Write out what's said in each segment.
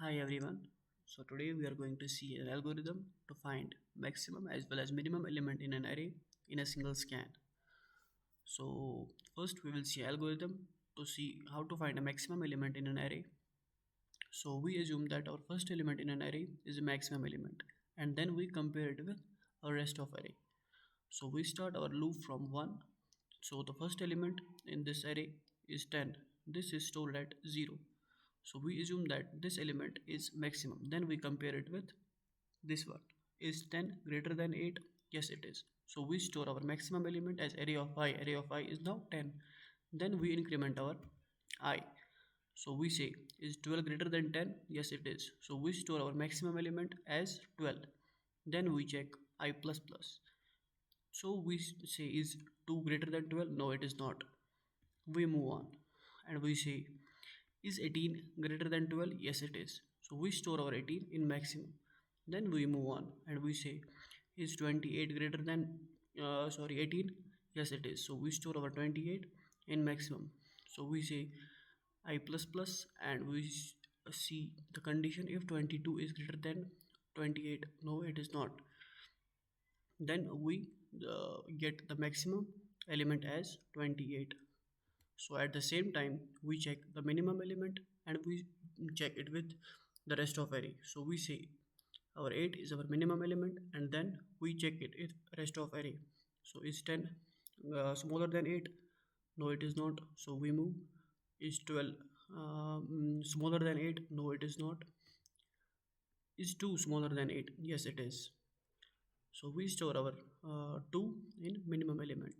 Hi everyone. So today we are going to see an algorithm to find maximum as well as minimum element in an array in a single scan. So first we will see algorithm to see how to find a maximum element in an array. So we assume that our first element in an array is a maximum element and then we compare it with a rest of array. So we start our loop from 1. So the first element in this array is 10. This is stored at 0. So we assume that this element is maximum. Then we compare it with this one. Is 10 greater than 8? Yes, it is. So we store our maximum element as array of I. Array of I is now 10. Then we increment our I. So we say, is 12 greater than 10? Yes, it is. So we store our maximum element as 12. Then we check I plus plus. So we say, is 2 greater than 12? No, it is not. We move on and we say, is 18 greater than 12? Yes, it is. So we store our 18 in maximum. Then we move on and we say, is 28 greater than 18? Yes, it is. So we store our 28 in maximum. So we say I plus plus and we see the condition if 22 is greater than 28. No, it is not. Then we get the maximum element as 28. So at the same time we check the minimum element and we check it with the rest of array. So we say our 8 is our minimum element and then we check it with rest of array. So is 10 smaller than 8? No, it is not. So we move. Is 12 smaller than 8? No, it is not. Is 2 smaller than 8? Yes, it is. So we store our 2 in minimum element.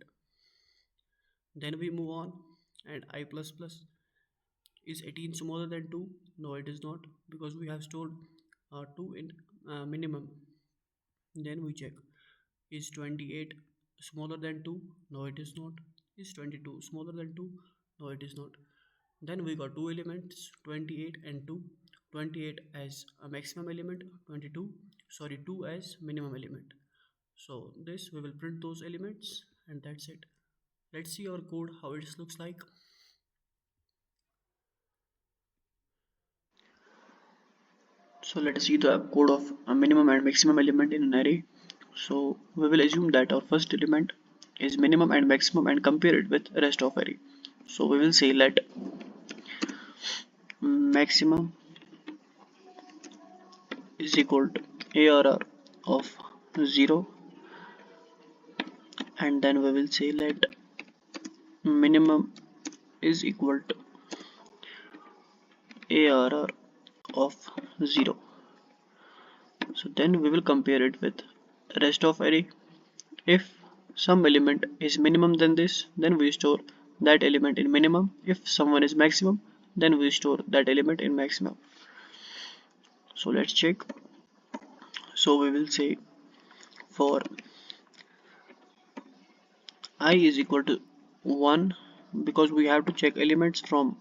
Then we move on and I plus plus. Is 18 smaller than 2? No, it is not because we have stored 2 in minimum. Then we check, is 28 smaller than 2? No, it is not. Is 22 smaller than 2? No, it is not. Then we got two elements, 28 and 2. 28 as a maximum element, 2 as minimum element. So this we will print those elements and that's it. Let's see our code how it looks like. So let us see the code of a minimum and maximum element in an array. So we will assume that our first element is minimum and maximum and compare it with rest of array. So we will say let maximum is equal to ARR of 0 and then we will say let minimum is equal to ARR of 0. So then we will compare it with rest of array. If some element is minimum than this, then we store that element in minimum. If someone is maximum, then we store that element in maximum. So let's check. So we will say for I is equal to 1 because we have to check elements from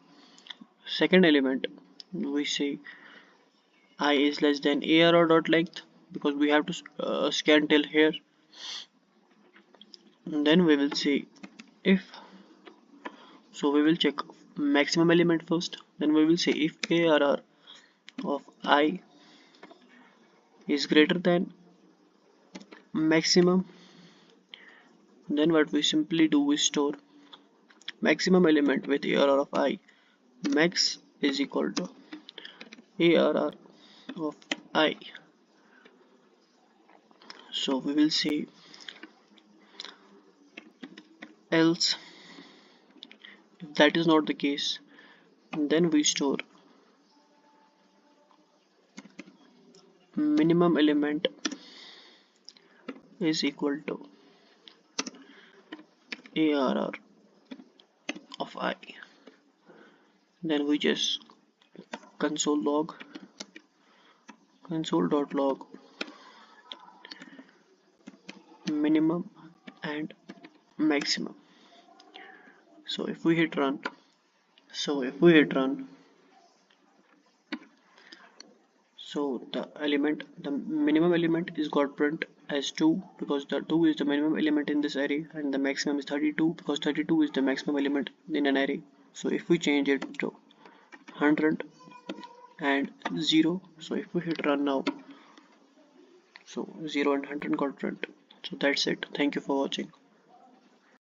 second element. We say I is less than ARR dot length because we have to scan till here. And then we will say if, so we will check maximum element first, then we will say if ARR of I is greater than maximum, then what we simply do is store maximum element with ARR of I. Max is equal to ARR of I. So we will say else if that is not the case, then we store minimum element is equal to ARR of I. Then we just console.log minimum and maximum. So if we hit run, so the minimum element is got print as 2 because the 2 is the minimum element in this array and the maximum is 32 because 32 is the maximum element in an array. So if we change it to 100, and 0. So if we hit run now, so 0 and 100 got run. So that's it. Thank you for watching.